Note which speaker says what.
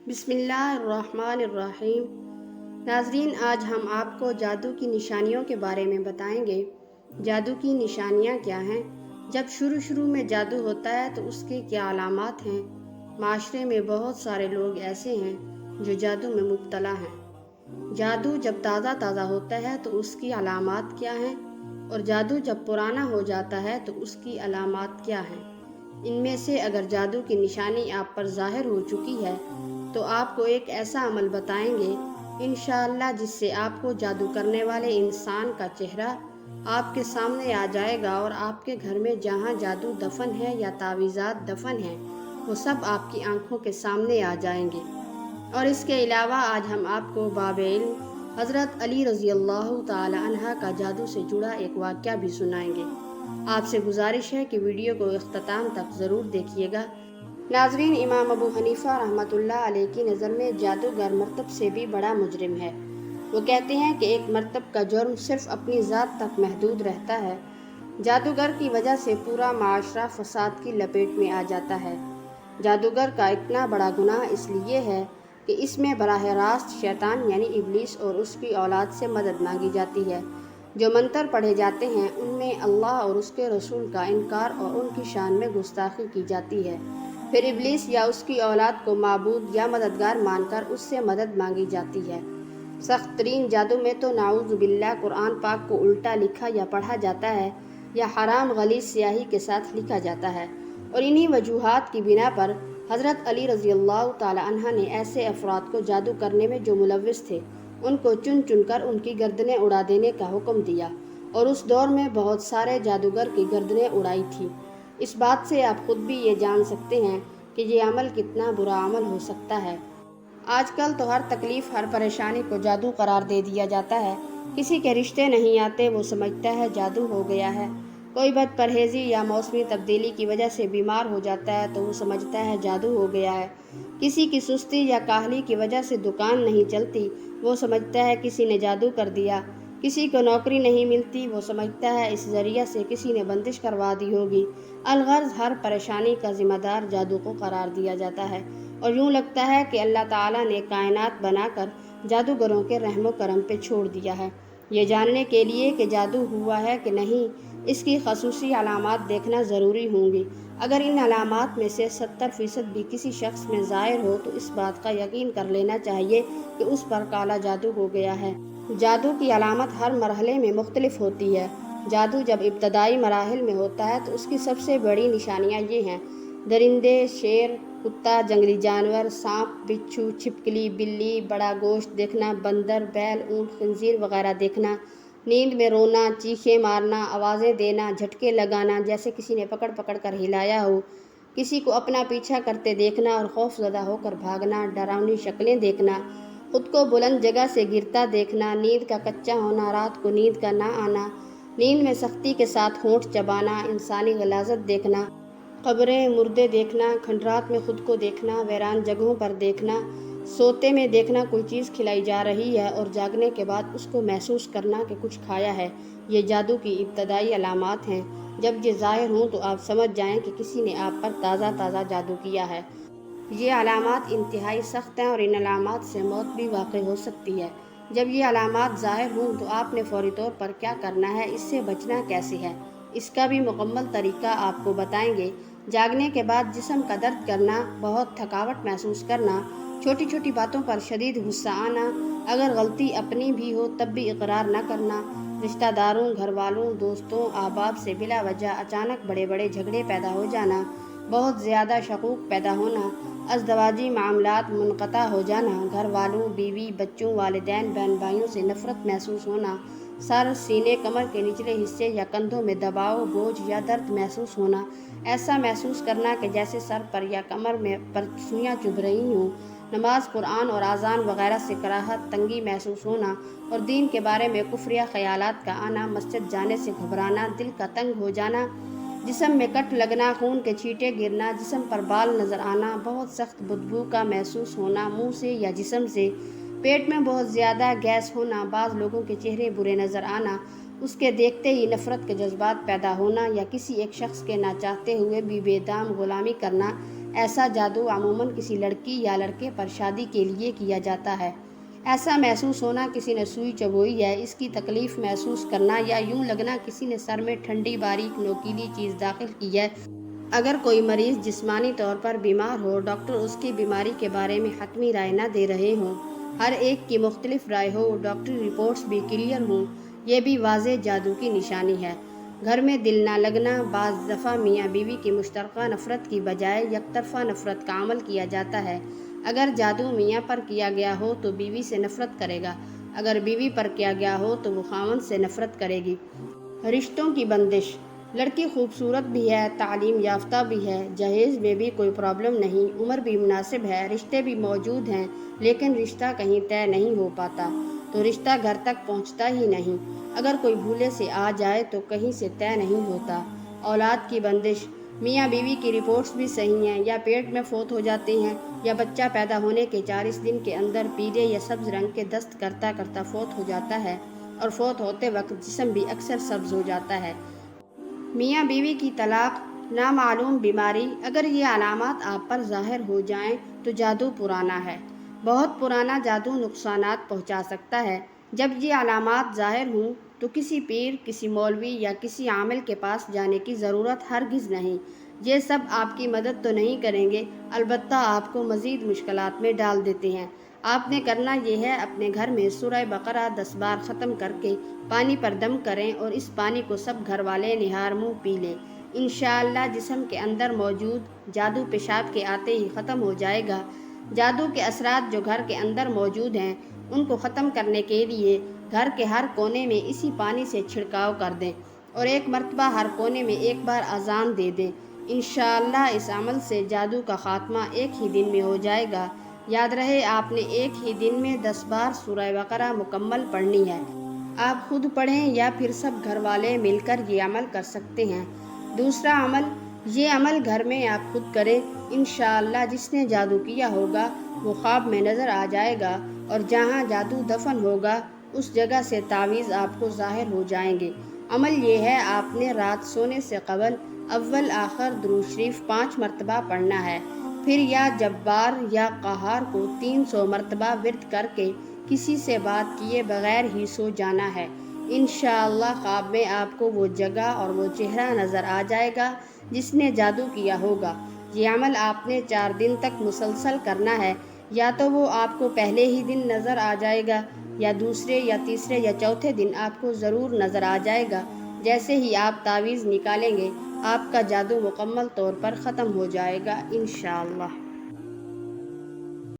Speaker 1: بسم اللہ الرحمن الرحیم۔ ناظرین، آج ہم آپ کو جادو کی نشانیوں کے بارے میں بتائیں گے۔ جادو کی نشانیاں کیا ہیں؟ جب شروع میں جادو ہوتا ہے تو اس کے کیا علامات ہیں؟ معاشرے میں بہت سارے لوگ ایسے ہیں جو جادو میں مبتلا ہیں۔ جادو جب تازہ ہوتا ہے تو اس کی علامات کیا ہیں؟ اور جادو جب پرانا ہو جاتا ہے تو اس کی علامات کیا ہیں؟ ان میں سے اگر جادو کی نشانی آپ پر ظاہر ہو چکی ہے تو آپ کو ایک ایسا عمل بتائیں گے انشاءاللہ جس سے آپ کو جادو کرنے والے انسان کا چہرہ آپ کے سامنے آ جائے گا، اور آپ کے گھر میں جہاں جادو دفن ہے یا تعویذات دفن ہیں وہ سب آپ کی آنکھوں کے سامنے آ جائیں گے۔ اور اس کے علاوہ آج ہم آپ کو باب علم حضرت علی رضی اللہ تعالی عنہ کا جادو سے جڑا ایک واقعہ بھی سنائیں گے۔ آپ سے گزارش ہے کہ ویڈیو کو اختتام تک ضرور دیکھیے گا۔ ناظرین، امام ابو حنیفہ رحمۃ اللہ علیہ کی نظر میں جادوگر مرتب سے بھی بڑا مجرم ہے۔ وہ کہتے ہیں کہ ایک مرتب کا جرم صرف اپنی ذات تک محدود رہتا ہے، جادوگر کی وجہ سے پورا معاشرہ فساد کی لپیٹ میں آ جاتا ہے۔ جادوگر کا اتنا بڑا گناہ اس لیے ہے کہ اس میں براہ راست شیطان یعنی ابلیس اور اس کی اولاد سے مدد مانگی جاتی ہے۔ جو منتر پڑھے جاتے ہیں ان میں اللہ اور اس کے رسول کا انکار اور ان کی شان میں گستاخی کی جاتی ہے۔ پھر ابلیس یا اس کی اولاد کو معبود یا مددگار مان کر اس سے مدد مانگی جاتی ہے۔ سخت ترین جادو میں تو نعوذ باللہ قرآن پاک کو الٹا لکھا یا پڑھا جاتا ہے یا حرام غلیظ سیاہی کے ساتھ لکھا جاتا ہے، اور انہی وجوہات کی بنا پر حضرت علی رضی اللہ تعالی عنہ نے ایسے افراد کو جادو کرنے میں جو ملوث تھے ان کو چن کر ان کی گردنیں اڑا دینے کا حکم دیا، اور اس دور میں بہت سارے جادوگر کی گردنیں اڑائی تھی۔ اس بات سے آپ خود بھی یہ جان سکتے ہیں کہ یہ عمل کتنا برا عمل ہو سکتا ہے۔ آج کل تو ہر تکلیف، ہر پریشانی کو جادو قرار دے دیا جاتا ہے۔ کسی کے رشتے نہیں آتے، وہ سمجھتا ہے جادو ہو گیا ہے۔ کوئی بد پرہیزی یا موسمی تبدیلی کی وجہ سے بیمار ہو جاتا ہے تو وہ سمجھتا ہے جادو ہو گیا ہے۔ کسی کی سستی یا کاہلی کی وجہ سے دکان نہیں چلتی، وہ سمجھتا ہے کسی نے جادو کر دیا۔ کسی کو نوکری نہیں ملتی، وہ سمجھتا ہے اس ذریعہ سے کسی نے بندش کروا دی ہوگی۔ الغرض ہر پریشانی کا ذمہ دار جادو کو قرار دیا جاتا ہے، اور یوں لگتا ہے کہ اللہ تعالیٰ نے کائنات بنا کر جادوگروں کے رحم و کرم پہ چھوڑ دیا ہے۔ یہ جاننے کے لیے کہ جادو ہوا ہے کہ نہیں، اس کی خصوصی علامات دیکھنا ضروری ہوں گی۔ اگر ان علامات میں سے 70% بھی کسی شخص میں ظاہر ہو تو اس بات کا یقین کر لینا چاہیے کہ اس پر کالا جادو ہو گیا ہے۔ جادو کی علامت ہر مرحلے میں مختلف ہوتی ہے۔ جادو جب ابتدائی مراحل میں ہوتا ہے تو اس کی سب سے بڑی نشانیاں یہ ہیں: درندے، شیر، کتا، جنگلی جانور، سانپ، بچھو، چھپکلی، بلی، بڑا گوشت دیکھنا، بندر، بیل، اونٹ، خنزیر وغیرہ دیکھنا، نیند میں رونا، چیخیں مارنا، آوازیں دینا، جھٹکے لگانا جیسے کسی نے پکڑ کر ہلایا ہو، کسی کو اپنا پیچھا کرتے دیکھنا اور خوف زدہ ہو کر بھاگنا، ڈراؤنی شکلیں دیکھنا، خود کو بلند جگہ سے گرتا دیکھنا، نیند کا کچا ہونا، رات کو نیند کا نہ آنا، نیند میں سختی کے ساتھ ہونٹ چبانا، انسانی غلاظت دیکھنا، قبریں، مردے دیکھنا، کھنڈرات میں خود کو دیکھنا، ویران جگہوں پر دیکھنا، سوتے میں دیکھنا کوئی چیز کھلائی جا رہی ہے اور جاگنے کے بعد اس کو محسوس کرنا کہ کچھ کھایا ہے، یہ جادو کی ابتدائی علامات ہیں۔ جب یہ ظاہر ہوں تو آپ سمجھ جائیں کہ کسی نے آپ پر تازہ جادو کیا ہے۔ یہ علامات انتہائی سخت ہیں اور ان علامات سے موت بھی واقع ہو سکتی ہے۔ جب یہ علامات ظاہر ہوں تو آپ نے فوری طور پر کیا کرنا ہے، اس سے بچنا کیسے ہے، اس کا بھی مکمل طریقہ آپ کو بتائیں گے۔ جاگنے کے بعد جسم کا درد کرنا، بہت تھکاوٹ محسوس کرنا، چھوٹی باتوں پر شدید غصہ آنا، اگر غلطی اپنی بھی ہو تب بھی اقرار نہ کرنا، رشتہ داروں، گھر والوں، دوستوں، احباب سے بلا وجہ اچانک بڑے جھگڑے پیدا ہو جانا، بہت زیادہ شکوک پیدا ہونا، ازدواجی معاملات منقطع ہو جانا، گھر والوں، بیوی، بچوں، والدین، بہن بھائیوں سے نفرت محسوس ہونا، سر، سینے، کمر کے نچلے حصے یا کندھوں میں دباؤ، بوجھ یا درد محسوس ہونا، ایسا محسوس کرنا کہ جیسے سر پر یا کمر پر سوئیاں چبھ رہی ہوں، نماز، قرآن اور اذان وغیرہ سے کراہت، تنگی محسوس ہونا اور دین کے بارے میں کفریہ خیالات کا آنا، مسجد جانے سے گھبرانا، دل کا تنگ ہو جانا، جسم میں کٹ لگنا، خون کے چھینٹے گرنا، جسم پر بال نظر آنا، بہت سخت بدبو کا محسوس ہونا منہ سے یا جسم سے، پیٹ میں بہت زیادہ گیس ہونا، بعض لوگوں کے چہرے برے نظر آنا، اس کے دیکھتے ہی نفرت کے جذبات پیدا ہونا یا کسی ایک شخص کے نہ چاہتے ہوئے بھی بے دام غلامی کرنا، ایسا جادو عموماً کسی لڑکی یا لڑکے پر شادی کے لیے کیا جاتا ہے۔ ایسا محسوس ہونا کسی نے سوئی چبوئی ہے، اس کی تکلیف محسوس کرنا یا یوں لگنا کسی نے سر میں ٹھنڈی باریک نوکیلی چیز داخل کی ہے۔ اگر کوئی مریض جسمانی طور پر بیمار ہو، ڈاکٹر اس کی بیماری کے بارے میں حتمی رائے نہ دے رہے ہوں، ہر ایک کی مختلف رائے ہو، ڈاکٹری رپورٹس بھی کلیئر ہوں، یہ بھی واضح جادو کی نشانی ہے۔ گھر میں دل نہ لگنا، بعض دفعہ میاں بیوی کی مشترکہ نفرت کی بجائے یک طرفہ نفرت کا عمل کیا جاتا ہے۔ اگر جادو میاں پر کیا گیا ہو تو بیوی سے نفرت کرے گا، اگر بیوی پر کیا گیا ہو تو وہ خاوند سے نفرت کرے گی۔ رشتوں کی بندش۔ لڑکی خوبصورت بھی ہے، تعلیم یافتہ بھی ہے، جہیز میں بھی کوئی پرابلم نہیں، عمر بھی مناسب ہے، رشتے بھی موجود ہیں، لیکن رشتہ کہیں طے نہیں ہو پاتا تو رشتہ گھر تک پہنچتا ہی نہیں۔ اگر کوئی بھولے سے آ جائے تو کہیں سے طے نہیں ہوتا۔ اولاد کی بندش۔ میاں بیوی کی رپورٹس بھی صحیح ہیں، یا پیٹ میں فوت ہو جاتے ہیں یا بچہ پیدا ہونے کے 40 دن کے اندر پیلے یا سبز رنگ کے دست کرتا کرتا فوت ہو جاتا ہے، اور فوت ہوتے وقت جسم بھی اکثر سبز ہو جاتا ہے۔ میاں بیوی کی طلاق، نامعلوم بیماری، اگر یہ علامات آپ پر ظاہر ہو جائیں تو جادو پرانا ہے۔ بہت پرانا جادو نقصانات پہنچا سکتا ہے۔ جب یہ علامات ظاہر ہوں تو کسی پیر، کسی مولوی یا کسی عامل کے پاس جانے کی ضرورت ہرگز نہیں۔ یہ سب آپ کی مدد تو نہیں کریں گے، البتہ آپ کو مزید مشکلات میں ڈال دیتے ہیں۔ آپ نے کرنا یہ ہے، اپنے گھر میں سورہ بقرہ 10 بار ختم کر کے پانی پر دم کریں اور اس پانی کو سب گھر والے نہار منہ پی لیں۔ انشاءاللہ جسم کے اندر موجود جادو پیشاب کے آتے ہی ختم ہو جائے گا۔ جادو کے اثرات جو گھر کے اندر موجود ہیں ان کو ختم کرنے کے لیے گھر کے ہر کونے میں اسی پانی سے چھڑکاؤ کر دیں اور ایک مرتبہ ہر کونے میں ایک بار اذان دے دیں۔ انشاءاللہ اس عمل سے جادو کا خاتمہ ایک ہی دن میں ہو جائے گا۔ یاد رہے، آپ نے ایک ہی دن میں 10 بار سورہ بقرہ مکمل پڑھنی ہے۔ آپ خود پڑھیں یا پھر سب گھر والے مل کر یہ عمل کر سکتے ہیں۔ دوسرا عمل، یہ عمل گھر میں آپ خود کریں۔ انشاءاللہ جس نے جادو کیا ہوگا وہ خواب میں نظر آ جائے گا اور جہاں جادو دفن ہوگا اس جگہ سے تعویذ آپ کو ظاہر ہو جائیں گے۔ عمل یہ ہے، آپ نے رات سونے سے قبل اول آخر درود شریف 5 مرتبہ پڑھنا ہے، پھر یا جبار یا قہار کو 300 مرتبہ ورد کر کے کسی سے بات کیے بغیر ہی سو جانا ہے۔ انشاءاللہ خواب میں آپ کو وہ جگہ اور وہ چہرہ نظر آ جائے گا جس نے جادو کیا ہوگا۔ یہ عمل آپ نے 4 دن تک مسلسل کرنا ہے، یا تو وہ آپ کو پہلے ہی دن نظر آ جائے گا یا دوسرے یا تیسرے یا چوتھے دن آپ کو ضرور نظر آ جائے گا۔ جیسے ہی آپ تعویذ نکالیں گے آپ کا جادو مکمل طور پر ختم ہو جائے گا انشاءاللہ۔